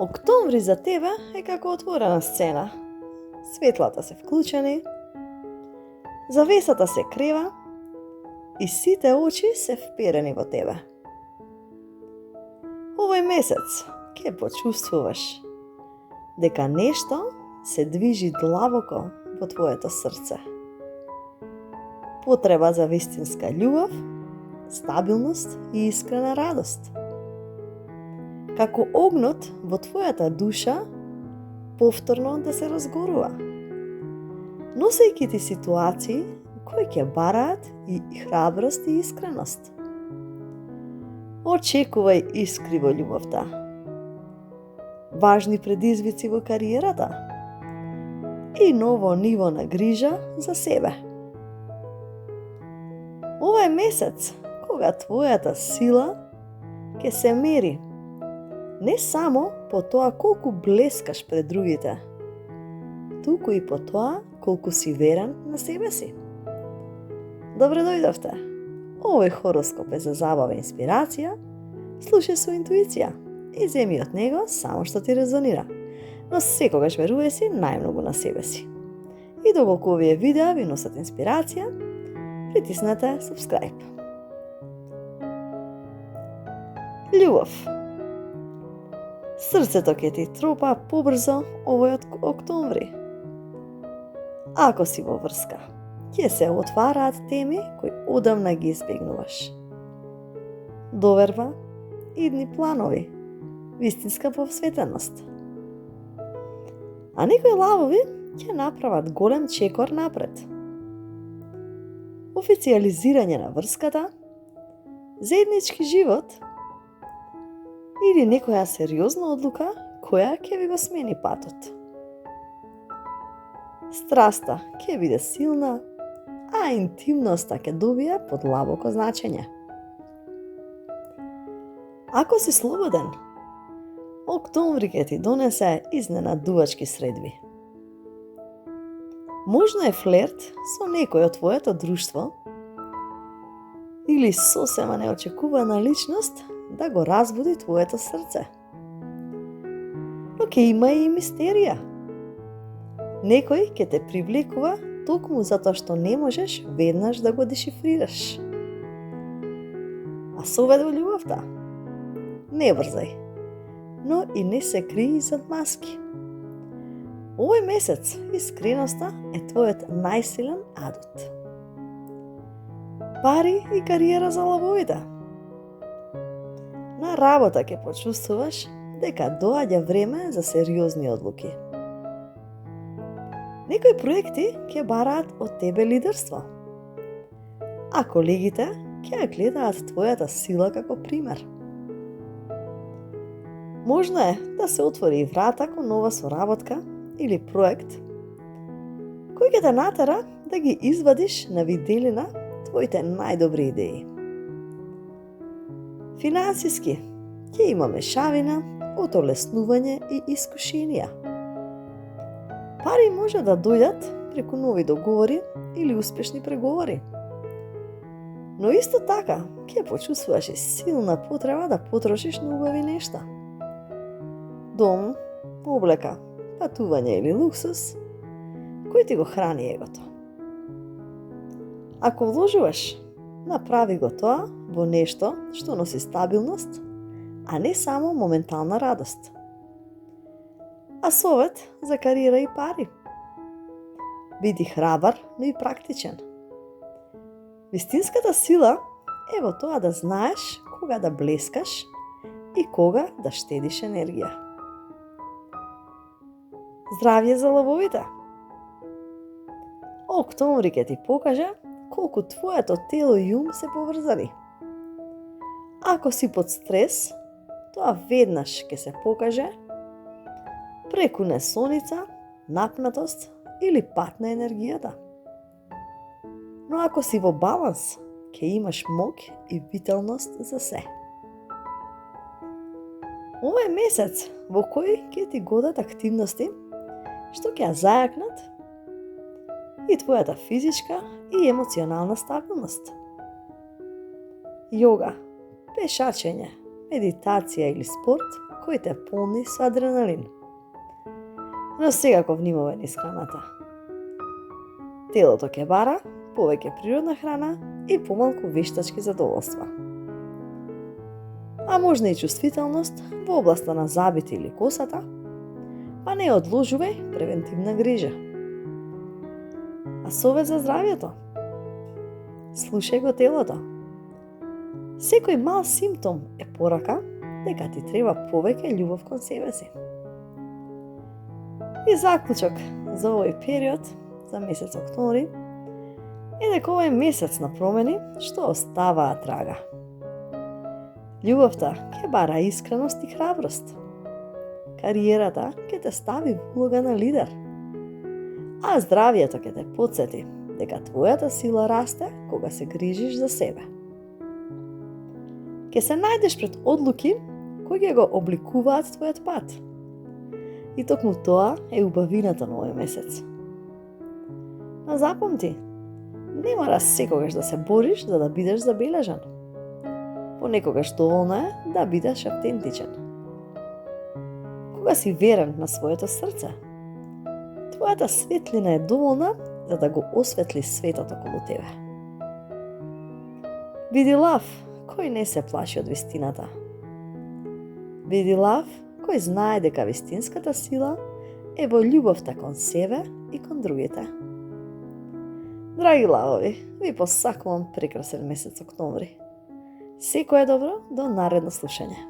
Октомври за тебе е како отворена сцена. Светлата се вклучени, завесата се крева и сите очи се вперени во тебе. Овој месец ќе почувствуваш дека нешто се движи длабоко во твоето срце. Потреба за вистинска љубов, стабилност и искрена радост. Како огнот во твојата душа повторно да се разгорува, носејќи ти ситуации кои ќе бараат и храброст и искреност. Очекувај искри во љубовта, важни предизвици во кариерата и ново ниво на грижа за себе. Ова е месец кога твојата сила ќе се мери не само по тоа колку блескаш пред другите, туку и по тоа колку си верен на себе си. Добре дојдовте. Овој хороскоп е за забава и инспирација. Слушај со интуиција и земи од него само што ти резонира. Но секогаш верувај си најмногу на себе си. И доколку овие видеа ви носат инспирација, притиснете subscribe. Љубов. Срцето ќе ти тропа побрзо овој октомври. Ако си во врска, ќе се отвараат теми кои одамна ги избегнуваш. Доверба, идни планови, вистинска посветеност. А некои лавови ќе направат голем чекор напред. Официализирање на врската, заеднички живот или некоја сериозна одлука која ќе ви го смени патот. Страста ќе биде силна, а интимноста ќе добие подлабоко значење. Ако си слободен, октомври ќе ти донесе изненадувачки средби. Можно е флерт со некој од твоето друштво или сосема неочекувана личност да го разбуди твоето срце. Но ќе има и мистерија. Некој ќе те привлекува токму затоа што не можеш веднаш да го дешифрираш. А совет во љубовта? Не брзај, но и не се крии зад маски. Овој месец искреноста е твојот најсилен адут. Пари и кариера за лавовите. На работа ќе почувствуваш дека доаѓа време за сериозни одлуки. Некои проекти ќе бараат од тебе лидерство, а колегите ќе гледаат твојата сила како пример. Можно е да се отвори врата кон нова соработка или проект кој ќе те натера да ги извадиш на виделина твоите најдобри идеи. Финансиски ќе има мешавина од олеснување и искушенија. Пари може да дојдат преку нови договори или успешни преговори. Но исто така ќе почувствуваш и силна потреба да потрошиш на убави нешта. Дом, облека, патување или луксус, кој ти го храни егото. Ако вложуваш, направи го тоа во нешто што носи стабилност, а не само моментална радост. А совет за кариера и пари. Биди храбар, но и практичен. Вистинската сила е во тоа да знаеш кога да блескаш и кога да штедиш енергија. Здравје за лавовите! Октомври ќе ти покаже колку твоето тело и ум се поврзани. Ако си под стрес, тоа веднаш ќе се покаже преку несоница, напнатост или пат на енергијата. Но ако си во баланс, ќе имаш моќ и виталност за се. Ова е месец во кој ќе ти годат активности што ќе ја зајакнат и твојата физичка и емоционална стабилност. Јога, пешачење, медитација или спорт кои те полни со адреналин. Но секако внимавај низ храната. Телото ќе бара повеќе природна храна и помалку вештачки задоволства. А можна и чувствителност во областа на забите или косата, па не одложувај превентивна грижа. А совет за здравјето? Слушај го телото. Секој мал симптом е порака дека ти треба повеќе љубов кон себе си. И заклучок за овој период, за месец октомври, е дека овој месец на промени што оставаа трага. Љубовта ќе бара искреност и храброст. Кариерата ќе те стави во улога на лидер. А здравјето ќе те потсети дека твојата сила расте кога се грижиш за себе. Ќе се најдеш пред одлуки кои ќе го обликуваат твојот пат. И токму тоа е убавината на овој месец. Но запомти, не мора секогаш да се бориш за да бидеш забележан. Понекогаш доволно е да бидеш автентичен. Кога си верен на своето срце, твојата светлина е доволна за да го осветли светот околу тебе. Биди лав кој не се плаши од вистината. Биди лав кој знае дека вистинската сила е во љубовта кон себе и кон другите. Драги лавови, ви посакувам прекрасен месец октомври. Секое добро до наредно слушање.